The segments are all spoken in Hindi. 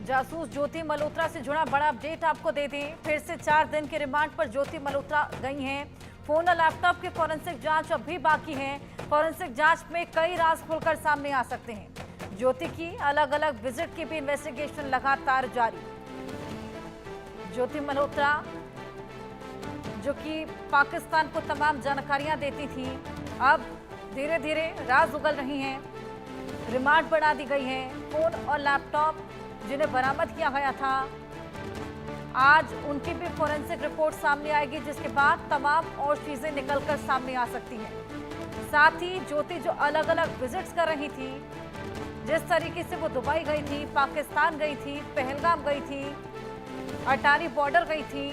जासूस ज्योति मल्होत्रा से जुड़ा बड़ा अपडेट आपको दे दें। फिर से 4 दिन के रिमांड पर ज्योति मल्होत्रा गई हैं। फोन और लैपटॉप की फॉरेंसिक जांच अब भी बाकी है। फॉरेंसिक जांच में कई राज खुलकर सामने आ सकते हैं। ज्योति की अलग अलग विजिट की भी इन्वेस्टिगेशन लगातार जारी। ज्योति मल्होत्रा जो कि पाकिस्तान को तमाम जानकारियां देती थी, अब धीरे धीरे राज उगल रही हैं। रिमांड बढ़ा दी गई है। फोन और लैपटॉप जिन्हें बरामद किया गया था, आज उनकी भी फोरेंसिक रिपोर्ट सामने आएगी, जिसके बाद तमाम और चीजें निकलकर सामने आ सकती हैं। साथ ही ज्योति जो अलग अलग विजिट्स कर रही थी, जिस तरीके से वो दुबई गई थी, पाकिस्तान गई थी, पहलगाम गई थी, अटारी बॉर्डर गई थी,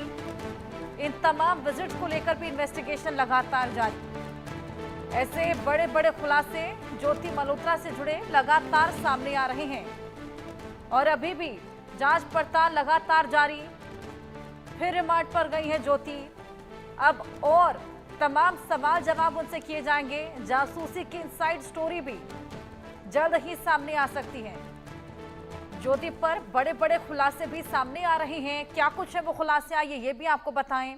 इन तमाम विजिट्स को लेकर भी इन्वेस्टिगेशन लगातार जारी। ऐसे बड़े बड़े खुलासे ज्योति मल्होत्रा से जुड़े लगातार सामने आ रहे हैं और अभी भी जांच पड़ताल लगातार जारी। फिर रिमांड पर गई है ज्योति। अब और तमाम सवाल जवाब उनसे किए जाएंगे। जासूसी की इनसाइड स्टोरी भी जल्द ही सामने आ सकती है। ज्योति पर बड़े बड़े खुलासे भी सामने आ रहे हैं। क्या कुछ है वो खुलासे, आइए ये भी आपको बताएं।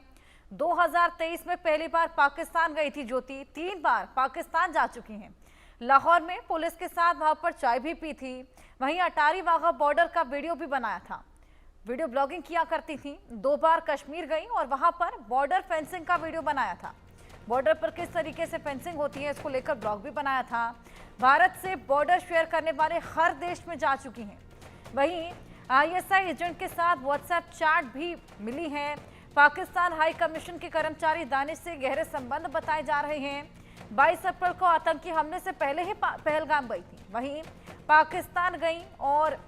2023 में पहली बार पाकिस्तान गई थी ज्योति। 3 बार पाकिस्तान जा चुकी हैं। लाहौर में पुलिस के साथ वहां पर चाय भी पी थी। वहीं अटारी वाघा बॉर्डर का वीडियो भी बनाया था। वीडियो ब्लॉगिंग किया करती थी। 2 बार कश्मीर गई और वहां पर बॉर्डर फेंसिंग का वीडियो बनाया था। बॉर्डर पर किस तरीके से फेंसिंग होती है, इसको लेकर ब्लॉग भी बनाया था। भारत से बॉर्डर शेयर करने वाले हर देश में जा चुकी हैं। वहीं ISI एजेंट के साथ व्हाट्सएप चैट भी मिली है। पाकिस्तान हाई कमीशन के कर्मचारी दानिश से गहरे संबंध बताए जा रहे हैं। 22 अप्रैल को आतंकी हमले से पहले ही पहलगाम गई थी। वहीं पाकिस्तान गई और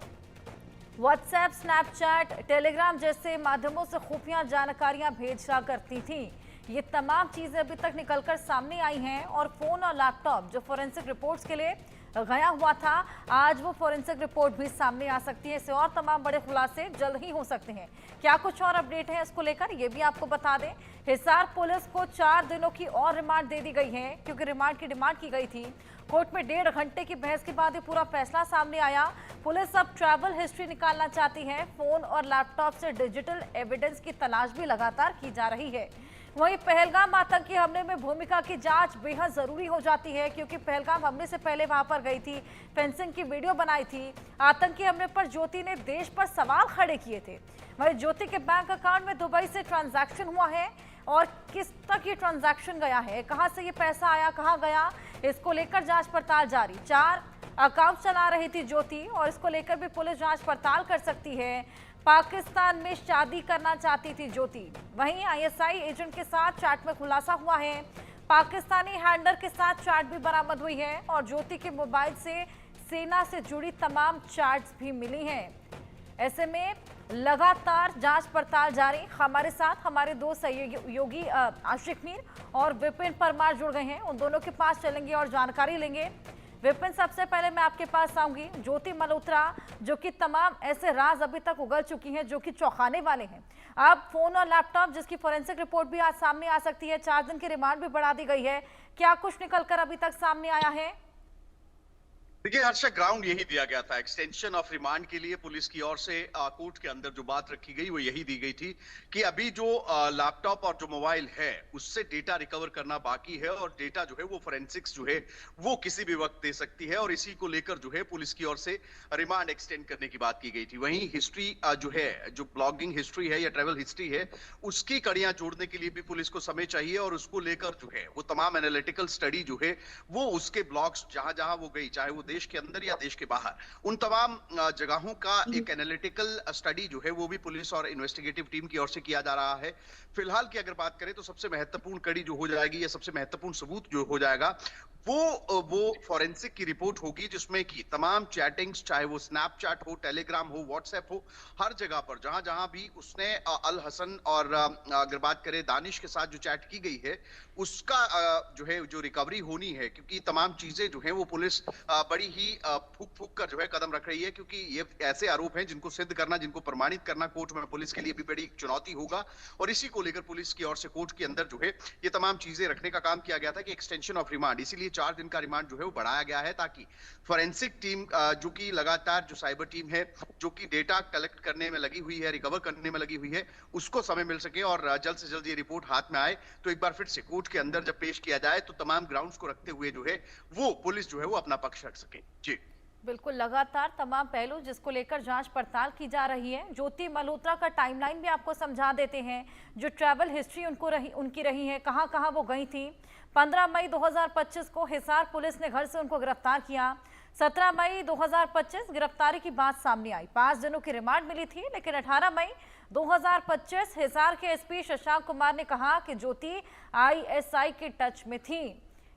व्हाट्सएप, स्नैपचैट, टेलीग्राम जैसे माध्यमों से खुफिया जानकारियां भेजा करती थी। ये तमाम चीजें अभी तक निकलकर सामने आई हैं और फोन और लैपटॉप जो फोरेंसिक रिपोर्ट्स के लिए गया हुआ था, आज वो फोरेंसिक रिपोर्ट भी सामने आ सकती है। इससे और तमाम बड़े खुलासे जल्द ही हो सकते हैं। क्या कुछ और अपडेट है इसको लेकर, ये भी आपको बता दें। हिसार पुलिस को 4 दिनों की और रिमांड दे दी गई है, क्योंकि रिमांड की डिमांड की गई थी। कोर्ट में 1.5 घंटे की बहस के बाद ये पूरा फैसला सामने आया। पुलिस अब ट्रैवल हिस्ट्री निकालना चाहती है। फोन और लैपटॉप से डिजिटल एविडेंस की तलाश भी लगातार की जा रही है। वहीं पहलगाम आतंकी हमले में भूमिका की जांच बेहद जरूरी हो जाती है, क्योंकि पहलगाम हमले से पहले वहां पर गई थी, फेंसिंग की वीडियो बनाई थी। आतंकी हमले पर ज्योति ने देश पर सवाल खड़े किए थे। वहीं ज्योति के बैंक अकाउंट में दुबई से ट्रांजैक्शन हुआ है और किस तक ये ट्रांजैक्शन गया है, कहां से ये पैसा आया, कहां गया, इसको लेकर जांच पड़ताल जारी। 4 अकाउंट चला रही थी ज्योति और इसको लेकर भी पुलिस जांच पड़ताल कर सकती है। पाकिस्तान में शादी करना चाहती थी ज्योति। वहीं ISI एजेंट के साथ चैट में खुलासा हुआ है। पाकिस्तानी हैंडलर के साथ चैट भी बरामद हुई है और ज्योति के मोबाइल से सेना से जुड़ी तमाम चैट्स भी मिली हैं। ऐसे में लगातार जांच पड़ताल जारी। हमारे साथ हमारे 2 सहयोगी आशिक मीर और विपिन परमार जुड़ गए हैं। उन दोनों के पास चलेंगे और जानकारी लेंगे। विपिन, सबसे पहले मैं आपके पास आऊंगी। ज्योति मल्होत्रा, जो कि तमाम ऐसे राज अभी तक उगल चुकी हैं जो कि चौंकाने वाले हैं। अब फोन और लैपटॉप जिसकी फोरेंसिक रिपोर्ट भी आज सामने आ सकती है। 4 दिन की रिमांड भी बढ़ा दी गई है। क्या कुछ निकलकर अभी तक सामने आया है? देखिए हर्षा, ग्राउंड यही दिया गया था एक्सटेंशन ऑफ रिमांड के लिए। पुलिस की ओर से कोर्ट के अंदर जो बात रखी गई वो यही दी गई थी कि अभी जो लैपटॉप और जो मोबाइल है उससे डेटा रिकवर करना बाकी है और डेटा जो है वो फोरेंसिक्स जो है वो किसी भी वक्त दे सकती है, और इसी को लेकर जो है पुलिस की ओर से रिमांड एक्सटेंड करने की बात की गई थी। वहीं हिस्ट्री जो है, जो ब्लॉगिंग हिस्ट्री है या ट्रेवल हिस्ट्री है, उसकी कड़ियां जोड़ने के लिए भी पुलिस को समय चाहिए और उसको लेकर जो है वो तमाम एनालिटिकल स्टडी जो है वो उसके ब्लॉग्स जहां जहां वो गई, चाहे वो देश के अंदर या देश के बाहर, उन तमाम जगहों का एक एनालिटिकल स्टडी जो है वो भी पुलिस और इन्वेस्टिगेटिव टीम की ओर से किया जा रहा है। फिलहाल की अगर बात करें तो सबसे महत्वपूर्ण कड़ी जो हो जाएगी या सबसे महत्वपूर्ण सबूत जो हो जाएगा वो फॉरेंसिक की रिपोर्ट होगी, जिसमें कि तमाम चैटिंग्स, चाहे वो स्नैपचैट हो, टेलीग्राम हो, व्हाट्सएप हो, हर जगह पर जहां जहां भी उसने अल हसन और अगर बात करें दानिश के साथ जो चैट की गई है उसका जो है जो रिकवरी होनी है, क्योंकि तमाम चीजें जो है वो पुलिस बड़ी बड़ी ही फूक फूक कर जो है कदम रख रही है, क्योंकि ये ऐसे आरोप हैं जिनको सिद्ध करना, जिनको प्रमाणित करना कोर्ट में पुलिस के लिए भी बड़ी चुनौती होगा। और इसी को लेकर पुलिस की ओर से कोर्ट के अंदर जो है ये तमाम चीजें रखने का काम किया गया था कि एक्सटेंशन ऑफ रिमांड, इसीलिए 4 दिन का रिमांड जो है वो बढ़ाया गया है, ताकि फोरेंसिक टीम जो कि लगातार जो साइबर टीम है जो कि डेटा कलेक्ट करने में लगी हुई है, रिकवर करने में लगी हुई है, उसको समय मिल सके और जल्द से जल्द ये रिपोर्ट हाथ में आए तो एक बार फिर से कोर्ट के अंदर जब पेश किया जाए तो तमाम ग्राउंड्स को रखते हुए जो है वो पुलिस जो है वो अपना पक्ष रख सके। जी बिल्कुल, लगातार तमाम पहलू जिसको लेकर जांच पड़ताल की जा रही है। ज्योति मल्होत्रा का टाइमलाइन भी आपको समझा देते हैं, जो ट्रैवल हिस्ट्री उनकी रही है, कहां कहां वो गई थी। 15 मई 2025 को हिसार पुलिस ने घर से उनको गिरफ्तार किया। 17 मई 2025 गिरफ्तारी की बात सामने आई, 5 दिनों की रिमांड मिली थी, लेकिन 18 मई 2025 हिसार के एसपी शशांक कुमार ने कहा कि ज्योति आईएसआई के टच में थी।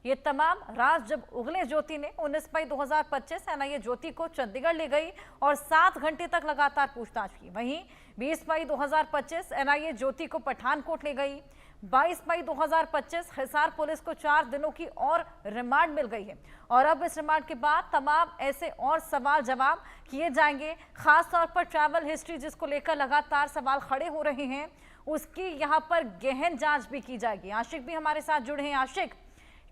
ये तमाम राज जब उगले ज्योति ने 19 मई 2025 एनआईए ज्योति को चंडीगढ़ ले गई और 7 घंटे तक लगातार पूछताछ की। वहीं 20 मई 2025 एनआईए ज्योति को पठानकोट ले गई। 22 मई 2025 हिसार पुलिस को 4 दिनों की और रिमांड मिल गई है और अब इस रिमांड के बाद तमाम ऐसे और सवाल जवाब किए जाएंगे, खासतौर पर ट्रैवल हिस्ट्री जिसको लेकर लगातार सवाल खड़े हो रहे हैं, उसकी यहाँ पर गहन जांच भी की जाएगी। आशिक भी हमारे साथ जुड़े हैं। आशिक,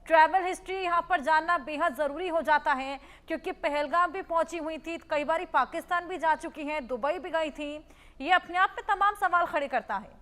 ट्रैवल हिस्ट्री यहाँ पर जानना बेहद जरूरी हो जाता है, क्योंकि पहलगाम भी पहुंची हुई थी, कई बार पाकिस्तान भी जा चुकी हैं, दुबई भी गई थी। ये अपने आप में तमाम सवाल खड़े करता है।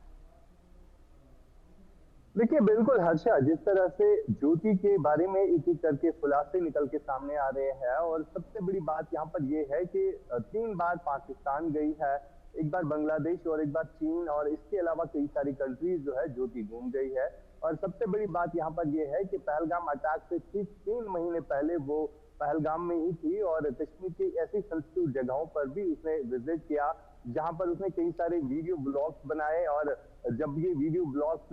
देखिए बिल्कुल हर्षा, जिस तरह से ज्योति के बारे में एक एक करके खुलासे निकल के सामने आ रहे हैं और सबसे बड़ी बात यहाँ पर ये है कि 3 बार पाकिस्तान गई है, एक बार बांग्लादेश और एक बार चीन, और इसके अलावा कई सारी कंट्रीज जो है ज्योति घूम गई है। और सबसे बड़ी बात यहाँ पर यह है कि पहलगाम अटैक से ठीक 3 महीने पहले वो पहलगाम में ही थी और कश्मीर की ऐसी सेंसिटिव जगहों पर भी उसने विजिट किया जहां पर उसने कई सारे वीडियो ब्लॉग्स बनाए। और जब ये वीडियो ब्लॉग्स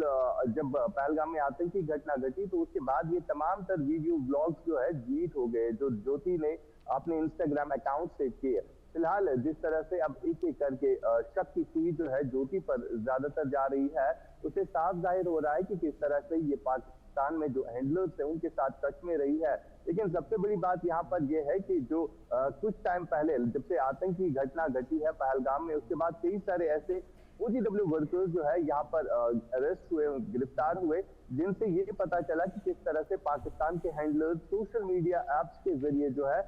जब पहलगाम में आतंकी घटना घटी तो उसके बाद ये तमाम तर वीडियो ब्लॉग्स जो है डिलीट हो गए, जो ज्योति ने अपने इंस्टाग्राम अकाउंट से किए। फिलहाल जिस तरह से अब एक एक करके शक की सुई जो है ज्योति पर ज्यादातर जा रही है, उसे साफ जाहिर हो रहा है कि किस तरह से ये पाकिस्तान में जो हैंडलर्स है उनके साथ टच में रही है। लेकिन सबसे बड़ी बात यहाँ पर यह है कि जो कुछ टाइम पहले जब से आतंकी घटना घटी है पहलगाम में, उसके बाद कई सारे ऐसे OGW वर्कर्स जो है यहाँ पर अरेस्ट हुए, गिरफ्तार हुए, जिनसे ये पता चला कि किस तरह से पाकिस्तान के हैंडलर्स सोशल मीडिया एप्स के जरिए जो है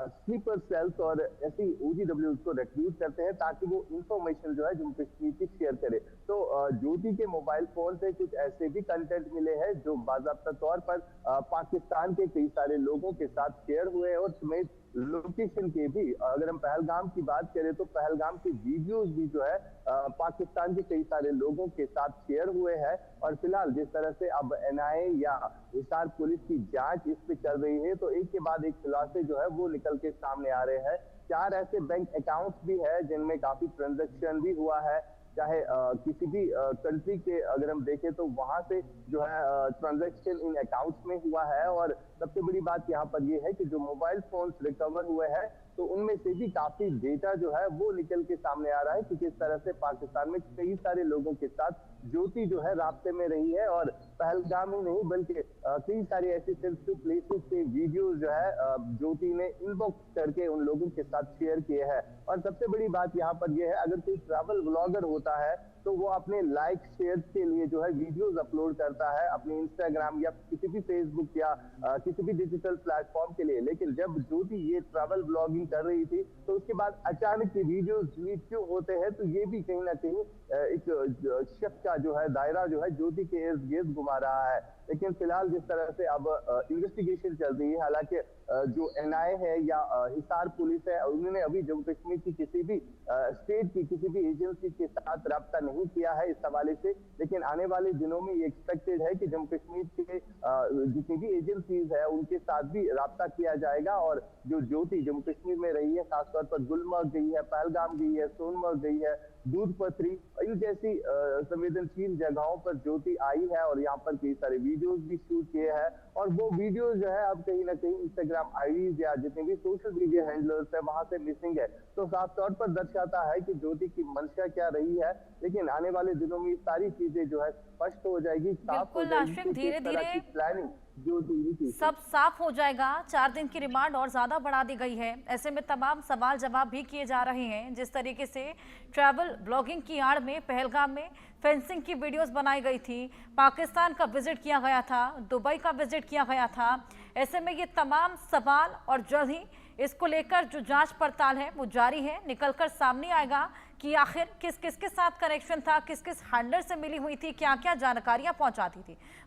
स्लीपर सेल्स और ऐसी OGW को रिक्रूट करते हैं ताकि वो इंफॉर्मेशन जो है जम्मू कश्मीर की शेयर करे। तो ज्योति के मोबाइल फोन से कुछ ऐसे भी कंटेंट मिले हैं जो बाकायदा तौर पर पाकिस्तान के कई सारे लोगों के साथ शेयर हुए और समेत लोकेशन के भी। अगर हम पहलगाम की बात करें तो पहलगाम के वीडियोस भी जो है पाकिस्तान के कई सारे लोगों के साथ शेयर हुए हैं। और फिलहाल जिस तरह से अब NIA या हिसार पुलिस की जांच इस पे चल रही है तो एक के बाद एक खुलासे जो है वो निकल के सामने आ रहे हैं। 4 ऐसे बैंक अकाउंट्स भी है जिनमें काफी ट्रांजैक्शन भी हुआ है, चाहे किसी भी कंट्री के अगर हम देखें तो वहां से जो है ट्रांजैक्शन इन अकाउंट्स में हुआ है। और सबसे बड़ी बात यहाँ पर यह है कि जो मोबाइल फोन्स रिकवर हुए हैं तो उनमें से भी काफी डेटा जो है वो निकल के सामने आ रहा है कि किस तरह से पाकिस्तान में कई सारे लोगों के साथ ज्योति जो है रास्ते में रही है। और पहलगाम ही नहीं बल्कि कई सारे ऐसे सेंसिटिव प्लेसेस के वीडियो जो है ज्योति ने इनबॉक्स करके उन लोगों के साथ शेयर किए हैं। और सबसे बड़ी बात यहाँ पर यह है, अगर कोई ट्रैवल ब्लॉगर होता है तो वो अपने लाइक शेयर के लिए जो है वीडियोस अपलोड करता है अपने इंस्टाग्राम या किसी भी फेसबुक या किसी भी डिजिटल प्लेटफॉर्म के लिए। लेकिन जब ज्योति ये ट्रैवल ब्लॉगिंग कर रही थी तो उसके बाद अचानक ये वीडियोस डिलीट क्यों होते हैं, तो ये भी कहीं ना कहीं एक शक का जो है दायरा जो है ज्योति के इर्द गिर्द घुमा रहा है। लेकिन फिलहाल जिस तरह से अब इन्वेस्टिगेशन चल रही है, हालांकि जो NIA है या हिसार पुलिस है उन्होंने अभी जम्मू कश्मीर की किसी भी स्टेट की किसी भी एजेंसी के साथ रब्ता नहीं किया है इस हवाले से। लेकिन आने वाले दिनों में ये एक्सपेक्टेड है कि जम्मू कश्मीर के जितनी भी एजेंसीज है उनके साथ भी रब्ता किया जाएगा। और जो ज्योति जम्मू कश्मीर में रही है, खासतौर पर गुलमर्ग गई है, पहलगाम गई है, सोनमर्ग गई है, दूध पथरी, इन जैसी संवेदनशील जगहों पर ज्योति आई है और यहाँ पर कई सारे वीडियोस भी शूट किए हैं। और वो वीडियोस जो है अब कहीं ना कहीं इंस्टाग्राम आईडीज या जितने भी सोशल मीडिया हैंडलर्स है वहां से मिसिंग है। तो साफ तौर पर दर्शाता है कि ज्योति की मंशा क्या रही है। लेकिन आने वाले दिनों में सारी चीजें जो है स्पष्ट हो जाएगी, साफ हो जाएगी, धीरे धीरे प्लानिंग ज्योति सब साफ हो जाएगा। 4 दिन की रिमांड और ज्यादा बढ़ा दी गई है। ऐसे में तमाम सवाल जवाब भी किए जा रहे हैं। जिस तरीके से ट्रैवल ब्लॉगिंग की आड़ में पहलगाम में फेंसिंग की वीडियोस बनाई गई थी, पाकिस्तान का विजिट किया गया था, दुबई का विजिट किया गया था। ऐसे में ये तमाम सवाल और जल्द ही इसको लेकर जो जांच पड़ताल है वो जारी है। निकलकर सामने आएगा कि आखिर किस किस के साथ कनेक्शन था, किस किस हैंडलर से मिली हुई थी, क्या क्या जानकारियां पहुंचाती थी।